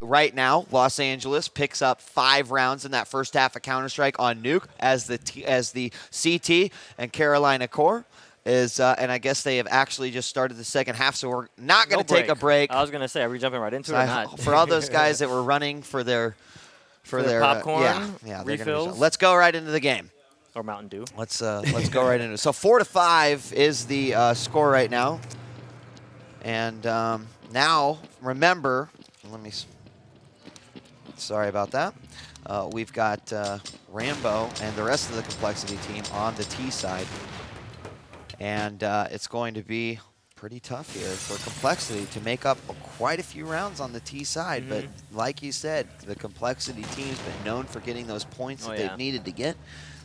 Right now, Los Angeles picks up 5 rounds in that first half of Counter-Strike on Nuke as the CT, and Carolina Core is, and I guess they have actually just started the second half, so we're not going to take a break. I was going to say, are we jumping right into it or not? For all those guys that were running for their popcorn, yeah, refills. Let's go right into the game. Or Mountain Dew. Let's go right into it. So 4-5 is the score right now, and now remember, sorry about that. We've got Rambo and the rest of the Complexity team on the T side. And it's going to be pretty tough here for Complexity to make up quite a few rounds on the T side. But like you said, the Complexity team's been known for getting those points that they've needed to get.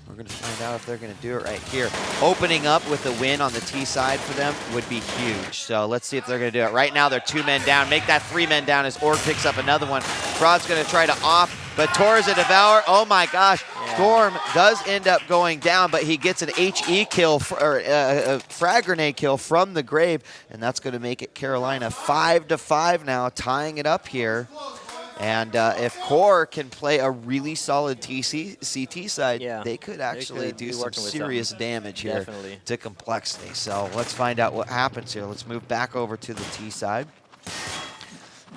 We're going to find out if they're going to do it right here. Opening up with a win on the T side for them would be huge. So let's see if they're going to do it. Right now, they're 2 men down. Make that 3 men down as Org picks up another one. Fraud's going to try to off, but Tor's a Devour. Oh my gosh. Yeah. Storm does end up going down, but he gets an HE kill, or a frag grenade kill from the grave, and that's going to make it Carolina 5-5 now, tying it up here. And if Core can play a really solid CT side, they could actually do some serious damage here to Complexity. So let's find out what happens here. Let's move back over to the T side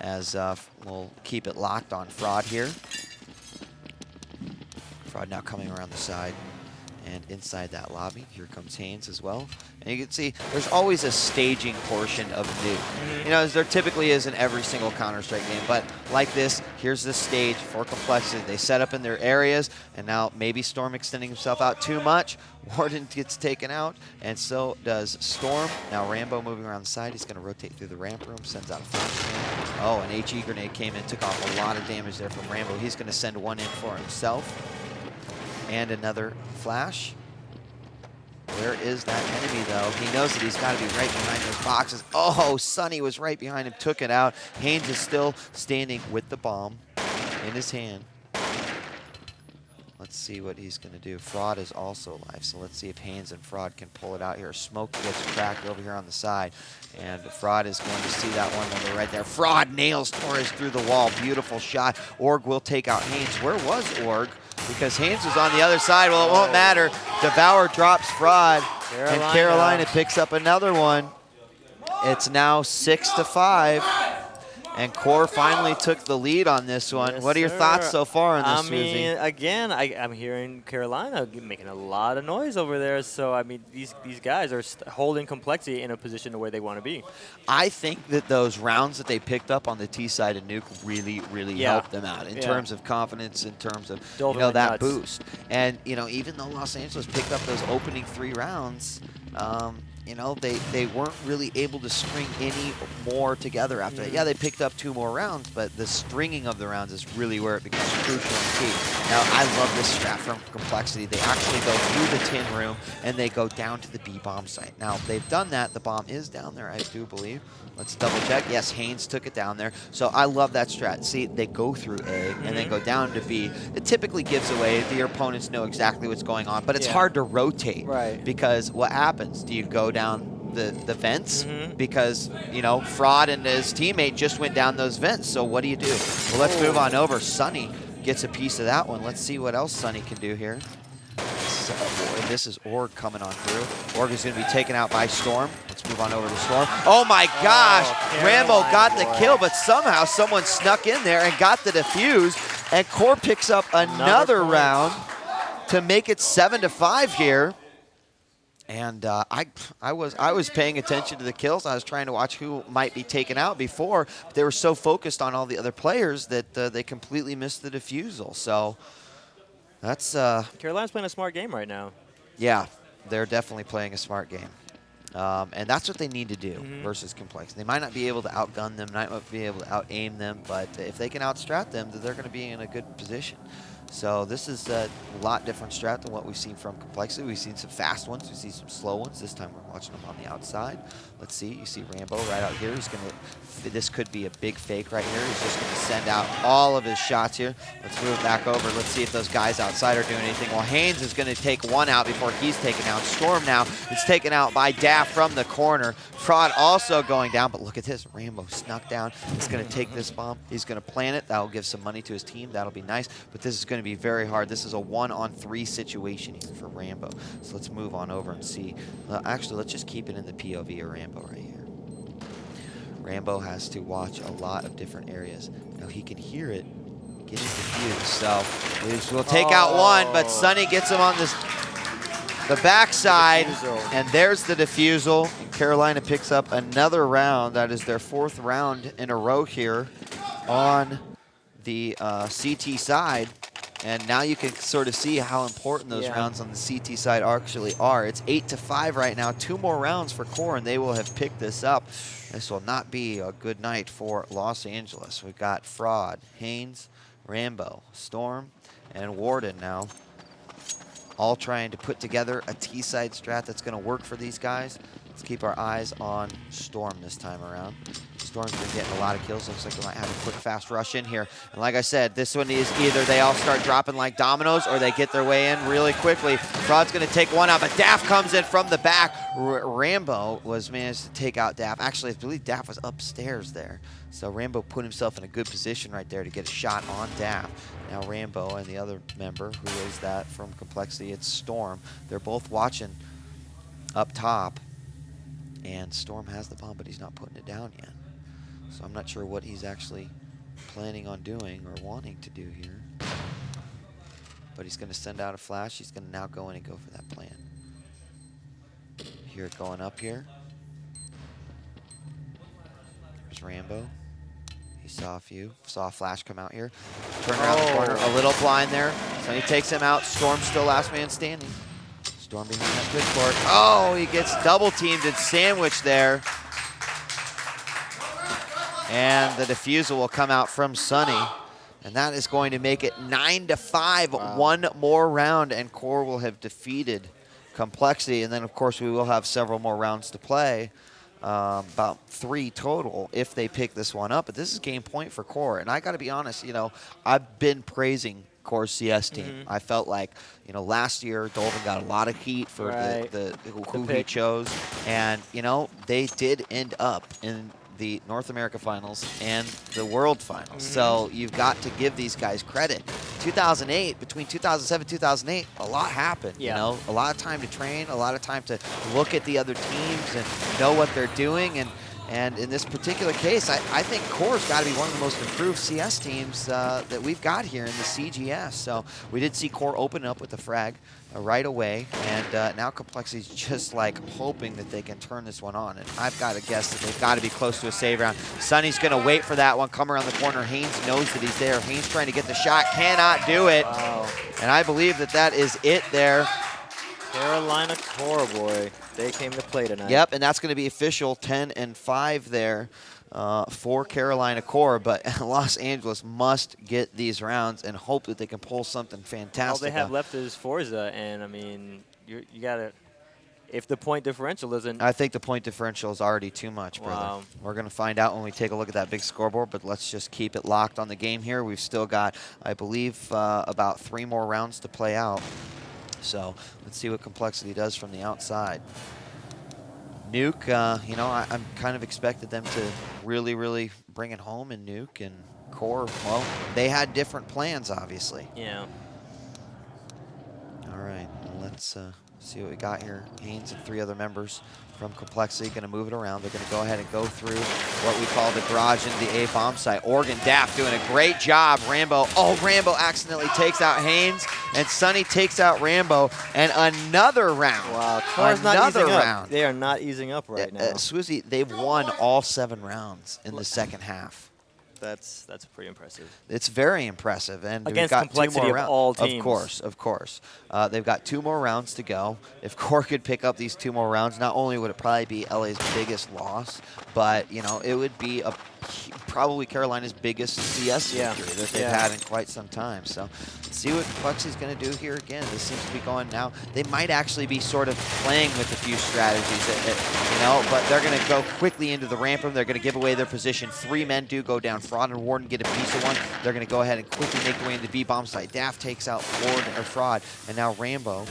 as we'll keep it locked on Fraud here. Fraud now coming around the side. And inside that lobby, here comes Haynes as well. And you can see there's always a staging portion of Nuke. You know, as there typically is in every single Counter-Strike game. But like this, here's the stage for Complexity. They set up in their areas, and now maybe Storm extending himself out too much. Warden gets taken out, and so does Storm. Now Rambo moving around the side. He's going to rotate through the ramp room, sends out a flash. Oh, an HE grenade came in, took off a lot of damage there from Rambo. He's going to send one in for himself. And another flash. Where is that enemy, though? He knows that he's got to be right behind those boxes. Oh, Sonny was right behind him, took it out. Haynes is still standing with the bomb in his hand. Let's see what he's going to do. Fraud is also alive, so let's see if Haynes and Fraud can pull it out here. Smoke gets cracked over here on the side, and Fraud is going to see that one when they're right there. Fraud nails Torres through the wall. Beautiful shot. Org will take out Haynes. Where was Org? Because Haynes was on the other side. Well, it won't matter. Devour drops Fraud, and Carolina picks up another one. It's now 6-5. And Core finally took the lead on this one. Yes, what are your thoughts so far on this, I mean, again, I'm hearing Carolina making a lot of noise over there. So, I mean, these guys are holding Complexity in a position where they want to be. I think that those rounds that they picked up on the T side of Nuke really helped them out in terms of confidence, in terms of that boost. And even though Los Angeles picked up those opening 3 rounds, they weren't really able to string any more together after that. Yeah, they picked up 2 more rounds, but the stringing of the rounds is really where it becomes crucial and key. Now, I love this strat from Complexity. They actually go through the tin room, and they go down to the B-bomb site. Now, they've done that. The bomb is down there, I do believe. Let's double check. Yes, Haynes took it down there. So I love that strat. See, they go through A and then go down to B. It typically gives away that your opponents know exactly what's going on, but it's hard to rotate. Right. Because what happens? Do you go down the vents? Because, Fraud and his teammate just went down those vents. So what do you do? Well, let's move on over. Sonny gets a piece of that one. Let's see what else Sonny can do here. So, this is Org coming on through. Org is going to be taken out by Storm. Let's move on over to Storm. Oh my gosh! Rambo got the kill, but somehow someone snuck in there and got the defuse. And Core picks up another round to make it 7-5 here. And I was paying attention to the kills. I was trying to watch who might be taken out before. But they were so focused on all the other players that they completely missed the defusal. So that's Carolina's playing a smart game right now. Yeah, they're definitely playing a smart game. And that's what they need to do versus Complex. They might not be able to outgun them, might not be able to out-aim them, but if they can outstrat them, they're going to be in a good position. So this is a lot different strat than what we've seen from Complexity. We've seen some fast ones. We've seen some slow ones. This time we're watching them on the outside. Let's see. You see Rambo right out here. He's going to, this could be a big fake right here. He's just going to send out all of his shots here. Let's move back over. Let's see if those guys outside are doing anything. Well, Haynes is going to take one out before he's taken out. Storm now is taken out by Daft from the corner. Fraud also going down, but look at this. Rambo snuck down. He's going to take this bomb. He's going to plant it. That'll give some money to his team. That'll be nice, but this is going to be very hard. This is a 1-on-3 situation here for Rambo. So let's move on over and see. Actually, let's just keep it in the POV of Rambo right here. Rambo has to watch a lot of different areas. Now he can hear it getting diffused. So we'll take out one, but Sunny gets him on the backside, and there's the defusal. And Carolina picks up another round. That is their 4th round in a row here on the CT side. And now you can sort of see how important those rounds on the CT side actually are. It's 8-5 right now. 2 more rounds for Core, and they will have picked this up. This will not be a good night for Los Angeles. We've got Fraud, Haynes, Rambo, Storm, and Warden now, all trying to put together a T-side strat that's going to work for these guys. Let's keep our eyes on Storm this time around. Storm's been getting a lot of kills. Looks like they might have a quick, fast rush in here. And like I said, this one is either they all start dropping like dominoes or they get their way in really quickly. Fraud's going to take one out, but Daft comes in from the back. Rambo was managed to take out Daft. Actually, I believe Daft was upstairs there. So Rambo put himself in a good position right there to get a shot on Daft. Now Rambo and the other member, who is that from Complexity, it's Storm. They're both watching up top. And Storm has the bomb, but he's not putting it down yet. So I'm not sure what he's actually planning on doing or wanting to do here. But he's going to send out a flash. He's going to now go in and go for that plan. Hear it going up here. There's Rambo. He saw a flash come out here. Turn around the corner, a little blind there. So he takes him out. Storm's still last man standing. Storm behind that good court. Oh, he gets double teamed and sandwiched there. And the defusal will come out from Sunny. And that is going to make it 9-5. Wow. One more round, and Core will have defeated Complexity. And then, of course, we will have several more rounds to play. About 3 total if they pick this one up. But this is game point for Core. And I got to be honest, you know, I've been praising Core's CS team. I felt like, you know, last year Dolvin got a lot of heat for who he chose. And, you know, they did end up in the North America Finals and the World Finals. So you've got to give these guys credit. 2008, between 2007 and 2008, a lot happened. You know, a lot of time to train, a lot of time to look at the other teams and know what they're doing. And in this particular case, I think Core's got to be one of the most improved CS teams that we've got here in the CGS. So we did see Core open up with the frag right away, and now Complexity's just like hoping that they can turn this one on. And I've got to guess that they've got to be close to a save round. Sunny's going to wait for that one, come around the corner. Haynes knows that he's there. Haynes trying to get the shot, cannot do it. Wow. And I believe that that is it there. Carolina Core, boy. They came to play tonight. Yep, and that's going to be official 10-5 there for Carolina Core. But Los Angeles must get these rounds and hope that they can pull something fantastic. All they have left is Forza, and I mean, you got to. If the point differential isn't. I think the point differential is already too much, brother. Wow. We're going to find out when we take a look at that big scoreboard, but let's just keep it locked on the game here. We've still got, I believe, about 3 more rounds to play out. So let's see what Complexity does from the outside. Nuke, you know, I'm kind of expected them to really, really bring it home in Nuke. And Core, well, they had different plans, obviously. Yeah. All right, let's see what we got here. Haynes and 3 other members from Complexity going to move it around. They're going to go ahead and go through what we call the garage into the A bomb site. Oregon Daft doing a great job. Rambo, oh, Rambo accidentally takes out Haynes, and Sunny takes out Rambo, and another round. Wow, another round. They are not easing up right now. Swoozy, they've won all 7 rounds in the second half. That's pretty impressive. It's very impressive, and against we've got Complexity 2 more of rounds. all teams. Of course. They've got 2 more rounds to go. If Core could pick up these 2 more rounds, not only would it probably be LA's biggest loss, but you know it would be a probably Carolina's biggest CS Yeah. victory that they've Yeah. had in quite some time. So let's see what Complexity's going to do here again. This seems to be going now. They might actually be sort of playing with a few strategies, you know, but they're going to go quickly into the ramp room. They're going to give away their position. 3 men do go down. Fraud and Warden get a piece of one. They're going to go ahead and quickly make their way into B-bomb site. Daft takes out Fraud, and now Rambo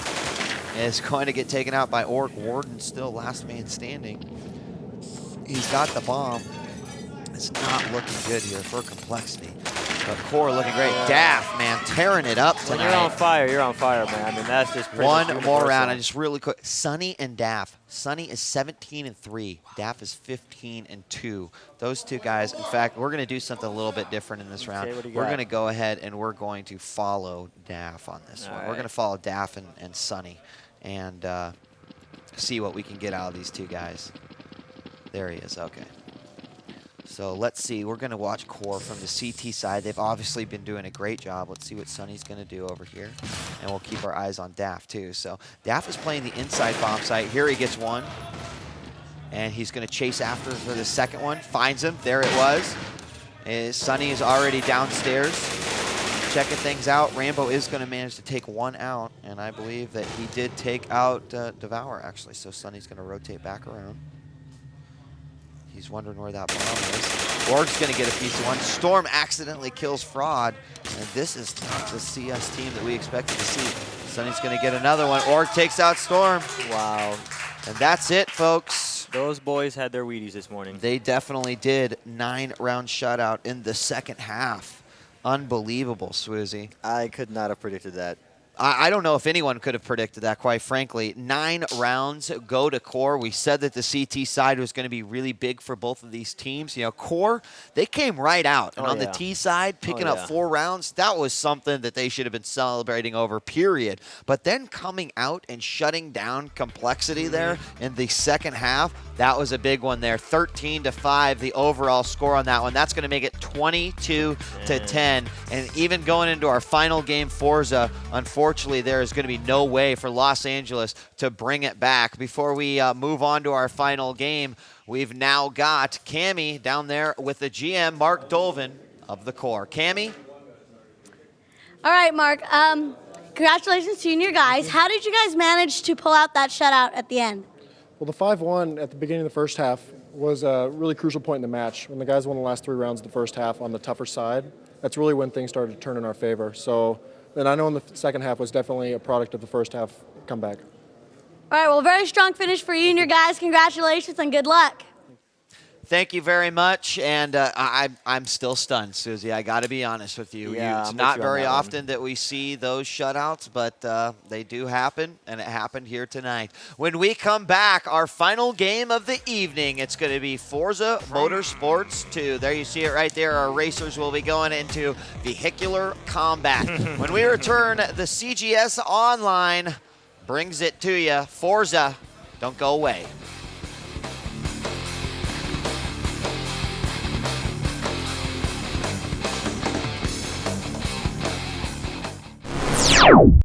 is going to get taken out by Orc. Warden still last man standing. He's got the bomb. It's not looking good here for Complexity. But Core looking great. Daft, man, tearing it up tonight. When you're on fire, man. I mean, that's just pretty One much more round. universal. I just really quick. Sunny and Daft. Sunny is 17-3. Daft is 15-2. Those two guys. In fact, we're going to do something a little bit different in this round. Okay, what do you We're got? going to go ahead and we're going to follow Daft on this All one. right. We're going to follow Daft and Sunny and see what we can get out of these two guys. There he is. Okay. So let's see. We're going to watch Core from the CT side. They've obviously been doing a great job. Let's see what Sunny's going to do over here. And we'll keep our eyes on Daft, too. So Daft is playing the inside bomb site. Here he gets one. And he's going to chase after for the second one. Finds him. There it was. Sunny is already downstairs checking things out. Rambo is going to manage to take one out. And I believe that he did take out Devour, actually. So Sunny's going to rotate back around. He's wondering where that bomb is. Org's going to get a piece of one. Storm accidentally kills Fraud. And this is not the CS team that we expected to see. Sunny's going to get another one. Org takes out Storm. Wow. And that's it, folks. Those boys had their Wheaties this morning. They definitely did. 9-round shutout in the second half. Unbelievable, Swoozy. I could not have predicted that. I don't know if anyone could have predicted that, quite frankly. 9 rounds go to Core. We said that the CT side was going to be really big for both of these teams. You know, Core, they came right out. And on the T side, picking up 4 rounds, that was something that they should have been celebrating over, period. But then coming out and shutting down Complexity there in the second half, that was a big one there. 13-5, the overall score on that one. That's going to make it 22-10. And even going into our final game, Forza, unfortunately, there is going to be no way for Los Angeles to bring it back. Before we move on to our final game, we've now got Cammie down there with the GM, Mark Dolvin of the Core. Cammie? All right, Mark. Congratulations to you and your guys. How did you guys manage to pull out that shutout at the end? Well, the 5-1 at the beginning of the first half was a really crucial point in the match. When the guys won the last 3 rounds of the first half on the tougher side, that's really when things started to turn in our favor. So then I know in the second half was definitely a product of the first half comeback. All right, well, very strong finish for you and your guys. Congratulations and good luck. Thank you very much, and I'm still stunned, Susie. I got to be honest with you. Yeah, It's I'm with not you on very that one. often that we see those shutouts, but they do happen, and it happened here tonight. When we come back, our final game of the evening, it's going to be Forza Motorsports 2. There you see it right there. Our racers will be going into vehicular combat. When we return, the CGS Online brings it to you. Forza, don't go away.